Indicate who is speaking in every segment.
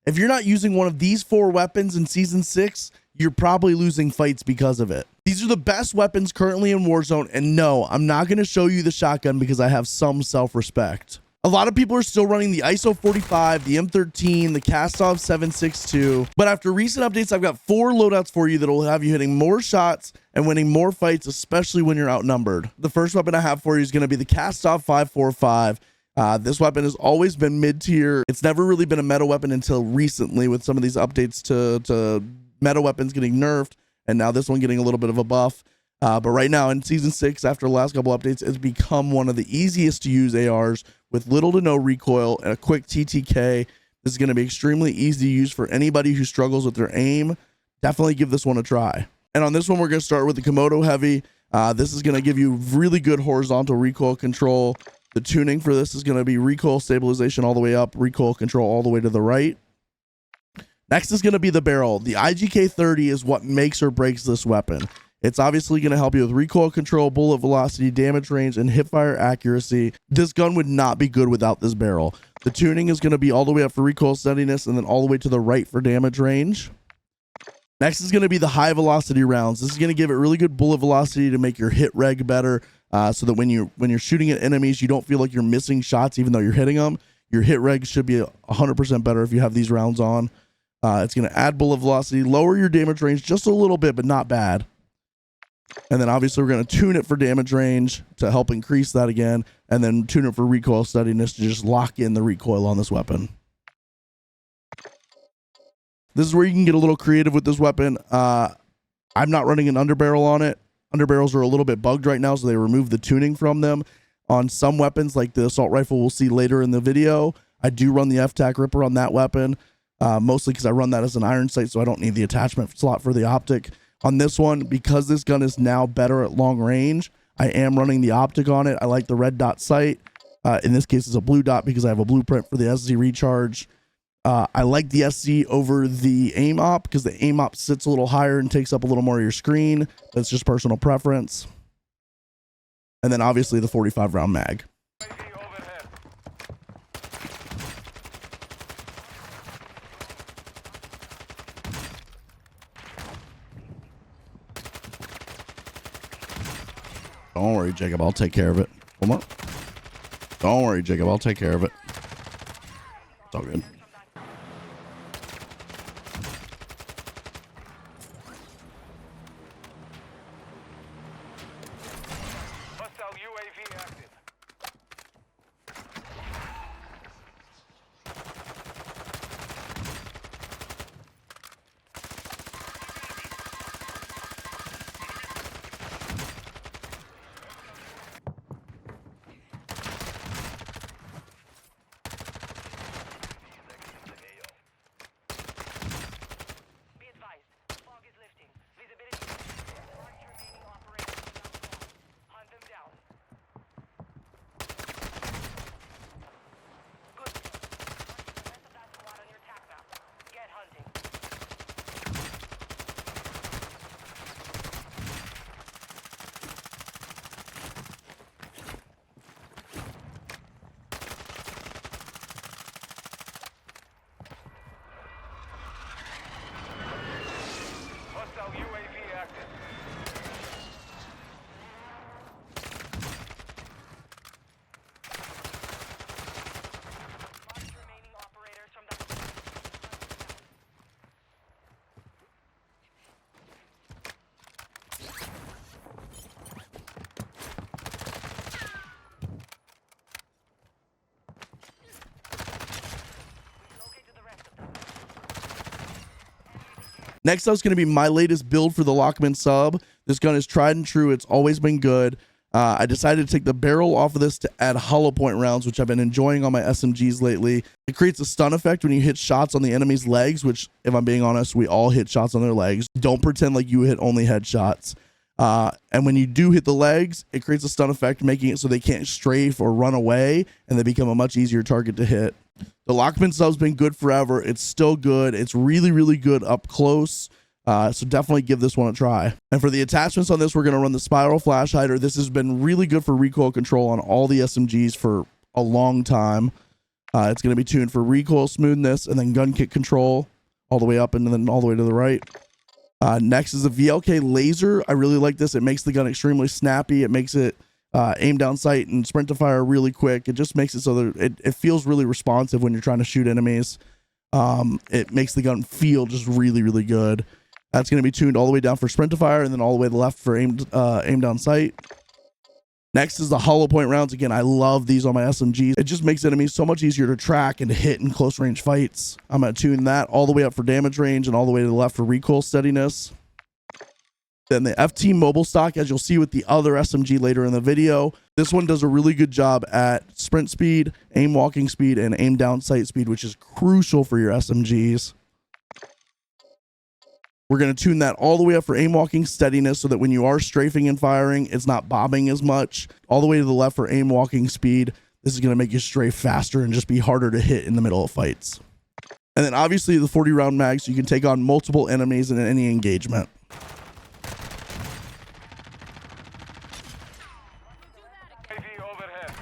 Speaker 1: If you're not using one of these 4 weapons in Season 6, you're probably losing fights because of it. These are the best weapons currently in Warzone, and no, I'm not going to show you the shotgun because I have some self-respect. A lot of people are still running the ISO 45, the M13, the Kastov 762, but after recent updates, I've got 4 loadouts for you that will have you hitting more shots and winning more fights, especially when you're outnumbered. The first weapon I have for you is going to be the Kastov 545. This weapon has always been mid-tier. It's never really been a meta weapon until recently with some of these updates to meta weapons getting nerfed, and now this one getting a little bit of a buff. But right now in Season 6, after the last couple updates, it's become one of the easiest to use ARs with little to no recoil and a quick TTK. This is going to be extremely easy to use for anybody who struggles with their aim. Definitely give this one a try. And on this one, we're going to start with the Komodo Heavy. This is going to give you really good horizontal recoil control. The tuning for this is going to be recoil stabilization all the way up, recoil control all the way to the right. Next is going to be the barrel. The IGK 30 is what makes or breaks this weapon. It's obviously going to help you with recoil control, bullet velocity, damage range, and hipfire accuracy. This gun would not be good without this barrel. The tuning is going to be all the way up for recoil steadiness and then all the way to the right for damage range. Next is going to be the high velocity rounds. This is going to give it really good bullet velocity to make your hit reg better, so that when you're shooting at enemies, you don't feel like you're missing shots even though you're hitting them. Your hit reg should be 100% better if you have these rounds on. It's going to add bullet velocity, lower your damage range just a little bit, but not bad. And then obviously we're going to tune it for damage range to help increase that again, and then tune it for recoil steadiness to just lock in the recoil on this weapon. This is where you can get a little creative with this weapon. I'm not running an underbarrel on it. Underbarrels are a little bit bugged right now, so they removed the tuning from them. On some weapons, like the assault rifle we'll see later in the video, I do run the F-Tac Ripper on that weapon, mostly because I run that as an iron sight, so I don't need the attachment slot for the optic. On this one, because this gun is now better at long range, I am running the optic on it. I like the red dot sight. In this case, it's a blue dot because I have a blueprint for the SZ recharge. I like the SC over the aim op because the aim op sits a little higher and takes up a little more of your screen. That's just personal preference. And then obviously the 45 round mag. Don't worry, Jacob. I'll take care of it. Come on. Don't worry, Jacob. I'll take care of it. It's all good.
Speaker 2: Hostile UAV active.
Speaker 1: Next up is going to be my latest build for the Lockman sub. This gun is tried and true. It's always been good. I decided to take the barrel off of this to add hollow point rounds, which I've been enjoying on my SMGs lately. It creates a stun effect when you hit shots on the enemy's legs, which, if I'm being honest, we all hit shots on their legs. Don't pretend like you hit only headshots. And when you do hit the legs, it creates a stun effect, making it so they can't strafe or run away, and they become a much easier target to hit. The Lockman sub's been good forever. It's still good. It's really, really good up close. So definitely give this one a try. And for the attachments on this, we're going to run the Spiral Flash Hider. This has been really good for recoil control on all the SMGs for a long time. It's going to be tuned for recoil smoothness and then gun kick control all the way up and then all the way to the right. Next is a VLK laser. I really like this. It makes the gun extremely snappy. It makes it aim down sight and sprint to fire really quick. It just makes it so that it feels really responsive when you're trying to shoot enemies. It makes the gun feel just really, really good. That's going to be tuned all the way down for sprint to fire and then all the way to the left for aim down sight. Next is the hollow point rounds. Again, I love these on my SMGs. It just makes enemies so much easier to track and to hit in close range fights. I'm going to tune that all the way up for damage range and all the way to the left for recoil steadiness. Then the FT mobile stock, as you'll see with the other SMG later in the video, this one does a really good job at sprint speed, aim walking speed, and aim down sight speed, which is crucial for your SMGs. We're going to tune that all the way up for aim walking steadiness so that when you are strafing and firing, it's not bobbing as much. All the way to the left for aim walking speed. This is going to make you strafe faster and just be harder to hit in the middle of fights. And then obviously the 40 round mag, so you can take on multiple enemies in any engagement.
Speaker 2: UAV overhead.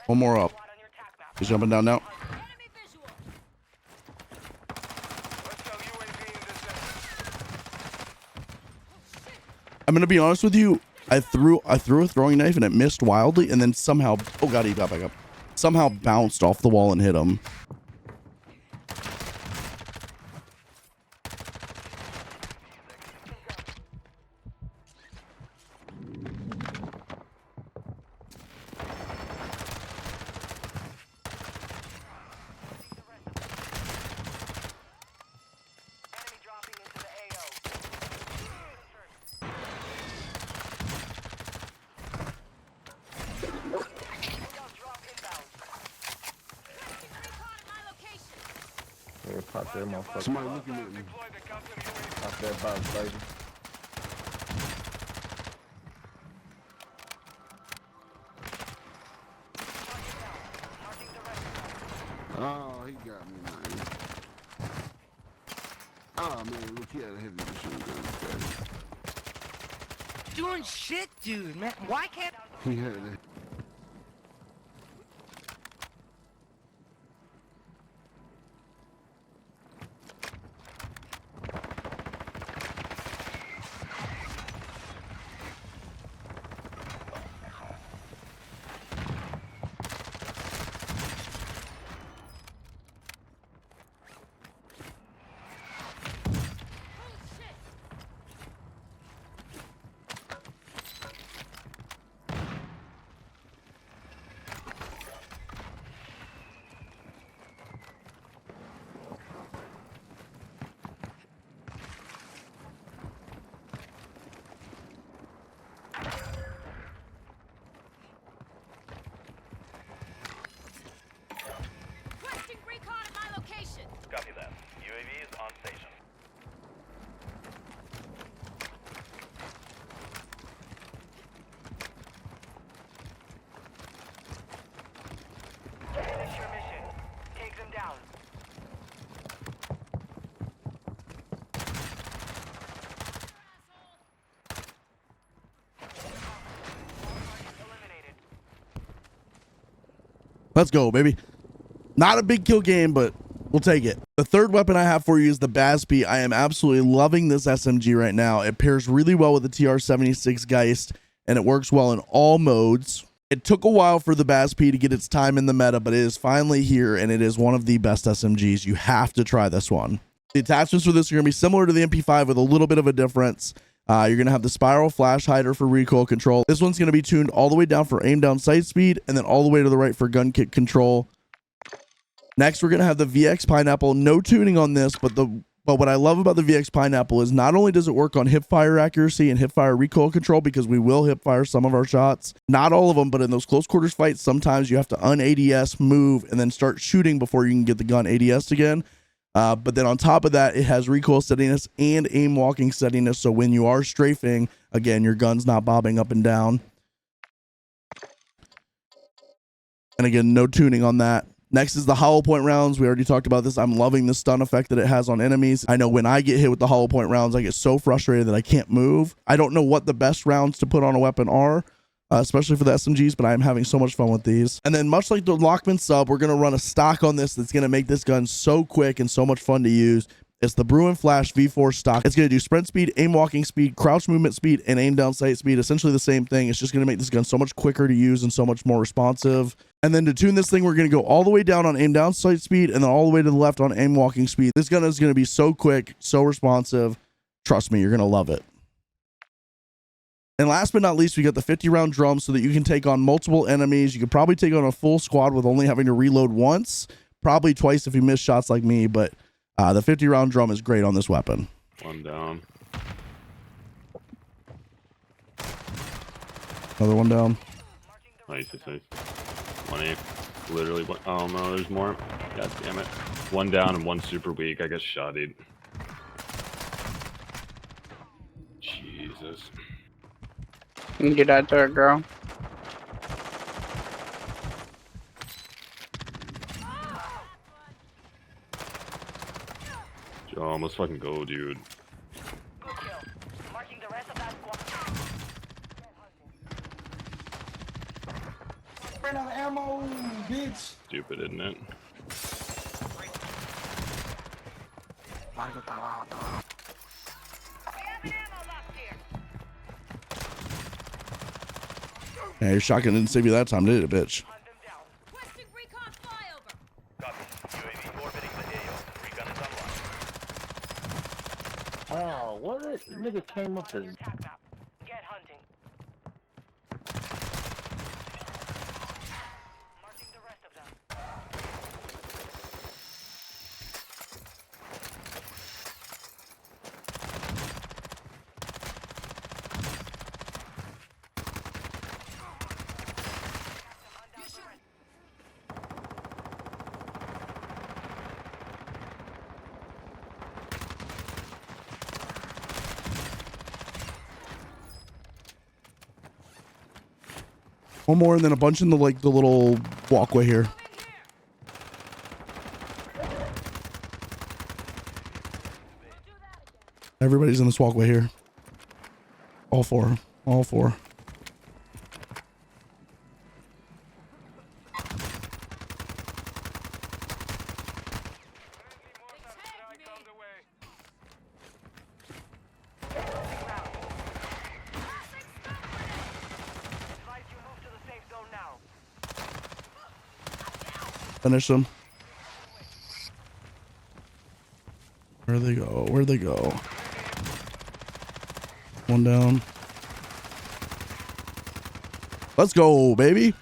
Speaker 1: One more up. He's jumping down now. I'm gonna be honest with you. I threw a throwing knife and it missed wildly, and then somehow, oh god, he got back up. Somehow bounced off the wall and hit him.
Speaker 3: Yeah, pop that motherfucker.
Speaker 4: Somebody looking at me.
Speaker 3: Pop that box, baby.
Speaker 4: Oh, he got me, man. Oh, man, look, he had a heavy machine gun.
Speaker 5: Doing shit, dude, man. Why can't...
Speaker 4: He had a...
Speaker 2: Copy that. UAV is on station.
Speaker 5: Finish your mission. Take them down. Eliminated.
Speaker 1: Let's go, baby. Not a big kill game, but we'll take it. The third weapon I have for you is the BASP. I am absolutely loving this SMG right now. It pairs really well with the TR-76 Geist, and it works well in all modes. It took a while for the BASP to get its time in the meta, but it is finally here, and it is one of the best SMGs. You have to try this one. The attachments for this are going to be similar to the MP5 with a little bit of a difference. You're going to have the spiral flash hider for recoil control. This one's going to be tuned all the way down for aim down sight speed, and then all the way to the right for gun kick control. Next, we're going to have the VX Pineapple. No tuning on this, but But what I love about the VX Pineapple is not only does it work on hip fire accuracy and hip fire recoil control, because we will hip fire some of our shots, not all of them, but in those close quarters fights, sometimes you have to un-ADS, move, and then start shooting before you can get the gun ADS again. But then on top of that, it has recoil steadiness and aim walking steadiness. So when you are strafing, again, your gun's not bobbing up and down. And again, no tuning on that. Next is the hollow point rounds. We already talked about this. I'm loving the stun effect that it has on enemies. I know when I get hit with the hollow point rounds, I get so frustrated that I can't move. I don't know what the best rounds to put on a weapon are, especially for the SMGs, but I'm having so much fun with these. And then much like the Lockman sub, we're going to run a stock on this that's going to make this gun so quick and so much fun to use. It's the Bruin Flash V4 stock. It's going to do sprint speed, aim walking speed, crouch movement speed, and aim down sight speed. Essentially the same thing. It's just going to make this gun so much quicker to use and so much more responsive. And then to tune this thing, we're going to go all the way down on aim down sight speed and then all the way to the left on aim walking speed. This gun is going to be so quick, so responsive. Trust me, you're going to love it. And last but not least, we got the 50 round drum so that you can take on multiple enemies. You could probably take on a full squad with only having to reload once, probably twice if you miss shots like me, but the 50 round drum is great on this weapon.
Speaker 6: One down.
Speaker 1: Another one down.
Speaker 6: Nice. 1 literally one. Oh no, there's more. God damn it. One down and one super weak. I got shotted. Jesus.
Speaker 7: You can get out there, girl.
Speaker 6: Oh, let's fucking go, dude.
Speaker 5: Good kill. Marking the rest of that squad.
Speaker 8: Ran out of ammo, bitch.
Speaker 6: Stupid, isn't it?
Speaker 1: Yeah, your shotgun didn't save you that time, did it, bitch?
Speaker 5: Hunt them down.
Speaker 2: Requesting recon flyover. Copy. UAV orbiting the AO. Recon is online.
Speaker 3: Oh, what? Nigga came up as
Speaker 5: Attack map. Get hunting. Marking the rest of them.
Speaker 1: One more and then a bunch in the the little walkway here. Everybody's in this walkway here. All four. All four.
Speaker 5: Advise you move to the safe zone now.
Speaker 1: Finish them. Where'd they go? Where'd they go? One down. Let's go, baby.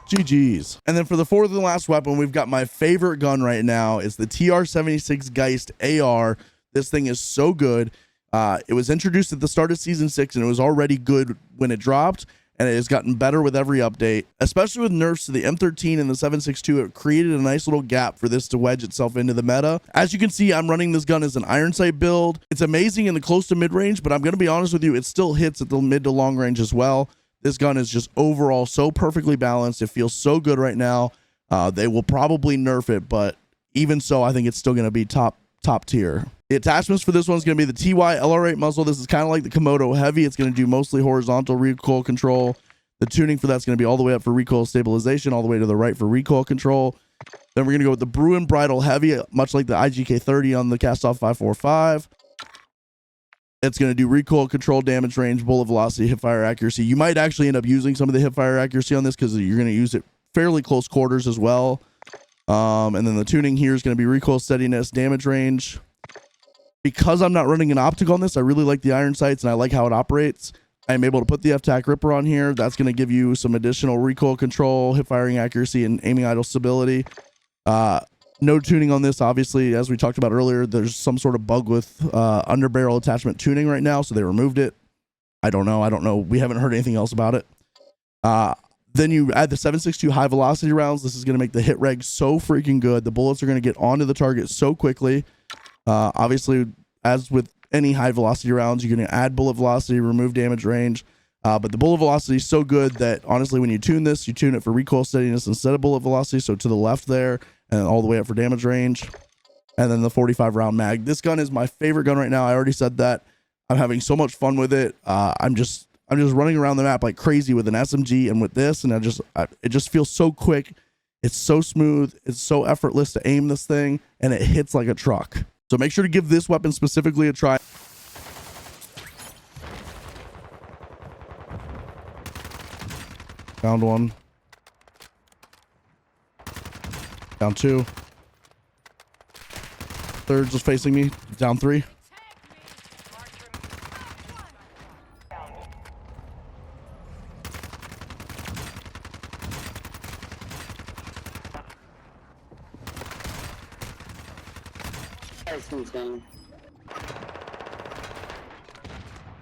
Speaker 1: GG's. And then for the fourth and last weapon, we've got my favorite gun right now. It's the TR-76 Geist AR. This thing is so good. It was introduced at the start of season 6 and it was already good when it dropped, and it has gotten better with every update, especially with nerfs to the M13 and the 7.62. It created a nice little gap for this to wedge itself into the meta. As you can see, I'm running this gun as an iron sight build. It's amazing in the close to mid range, but I'm going to be honest with you, it still hits at the mid to long range as well. This gun is just overall so perfectly balanced. It feels so good right now. They will probably nerf it, but even so, I think it's still going to be top tier. The attachments for this one is going to be the TY LR8 muzzle. This is kind of like the Komodo Heavy. It's going to do mostly horizontal recoil control. The tuning for that's going to be all the way up for recoil stabilization, all the way to the right for recoil control. Then we're going to go with the Bruin Bridle Heavy, much like the IGK-30 on the Cast-Off 545. It's going to do recoil control, damage range, bullet velocity, hip fire accuracy. You might actually end up using some of the hip fire accuracy on this because you're going to use it fairly close quarters as well. And then the tuning here is going to be recoil steadiness, damage range. Because I'm not running an optic on this, I really like the iron sights and I like how it operates. I'm able to put the F-Tac Ripper on here. That's going to give you some additional recoil control, hip firing accuracy, and aiming idle stability. No tuning on this, obviously, as we talked about earlier. There's some sort of bug with underbarrel attachment tuning right now, so they removed it. I don't know. We haven't heard anything else about it. Then you add the 7.62 high velocity rounds. This is going to make the hit reg so freaking good. The bullets are going to get onto the target so quickly. Obviously, as with any high velocity rounds, you're going to add bullet velocity, remove damage range. But the bullet velocity is so good that honestly, when you tune this, you tune it for recoil steadiness instead of bullet velocity. So to the left there and all the way up for damage range. And then the 45 round mag. This gun is my favorite gun right now. I already said that. I'm having so much fun with it. I'm just running around the map like crazy with an SMG and with this. And it just feels so quick. It's so smooth. It's so effortless to aim this thing, and it hits like a truck. So make sure to give this weapon specifically a try. Found one. Down two. Third just facing me. Down three.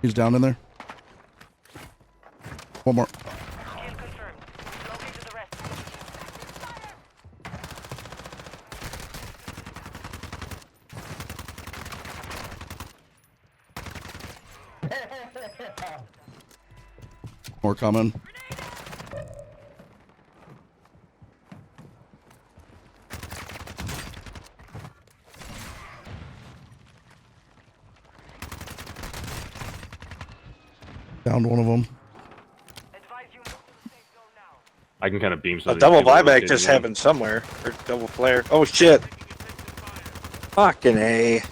Speaker 1: He's down in there. One more.
Speaker 5: Kill confirmed. Located the rest.
Speaker 1: More coming. Downed one of them.
Speaker 5: Advise you move to the safe zone now.
Speaker 6: I can kind of beam
Speaker 9: A
Speaker 6: something.
Speaker 9: double buyback just happened somewhere. Or double flare. Oh shit. Fucking A.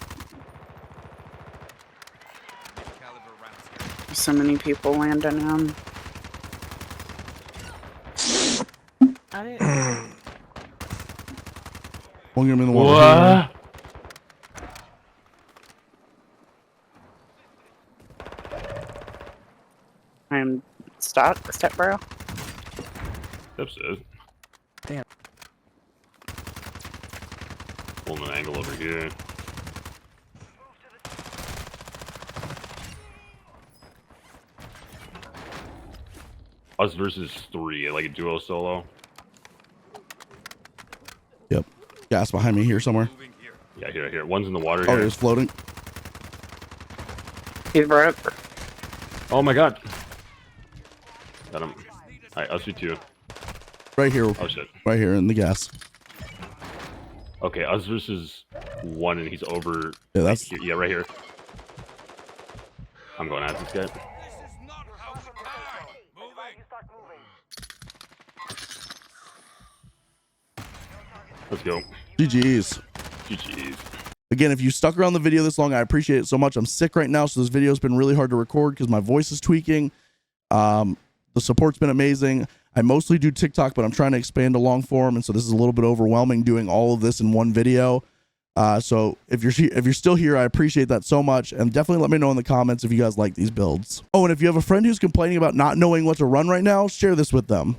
Speaker 7: So many people landing on.
Speaker 1: Won't get him in the water.
Speaker 6: What?
Speaker 7: I'm step bro.
Speaker 6: That's it.
Speaker 7: Damn.
Speaker 6: Pulling an angle over here. Us versus three, like a duo solo.
Speaker 1: Yep. Gas behind me here somewhere.
Speaker 6: Yeah, here. One's in the water
Speaker 1: Oh,
Speaker 6: here.
Speaker 1: he's floating.
Speaker 7: He's broke.
Speaker 6: Oh my god. Got him. Alright, us two.
Speaker 1: Right here.
Speaker 6: Oh shit.
Speaker 1: Right here in the gas.
Speaker 6: Okay, us versus one, and he's over.
Speaker 1: Yeah, that's.
Speaker 6: Here. Yeah, right here. I'm going at this guy. Let's go.
Speaker 1: GG's.
Speaker 6: GG's.
Speaker 1: Again, if you stuck around the video this long, I appreciate it so much. I'm sick right now, so this video has been really hard to record because my voice is tweaking. The support's been amazing. I mostly do TikTok, but I'm trying to expand to long form, and so this is a little bit overwhelming doing all of this in one video. So if you're still here, I appreciate that so much, and definitely let me know in the comments if you guys like these builds. Oh, and if you have a friend who's complaining about not knowing what to run right now, share this with them.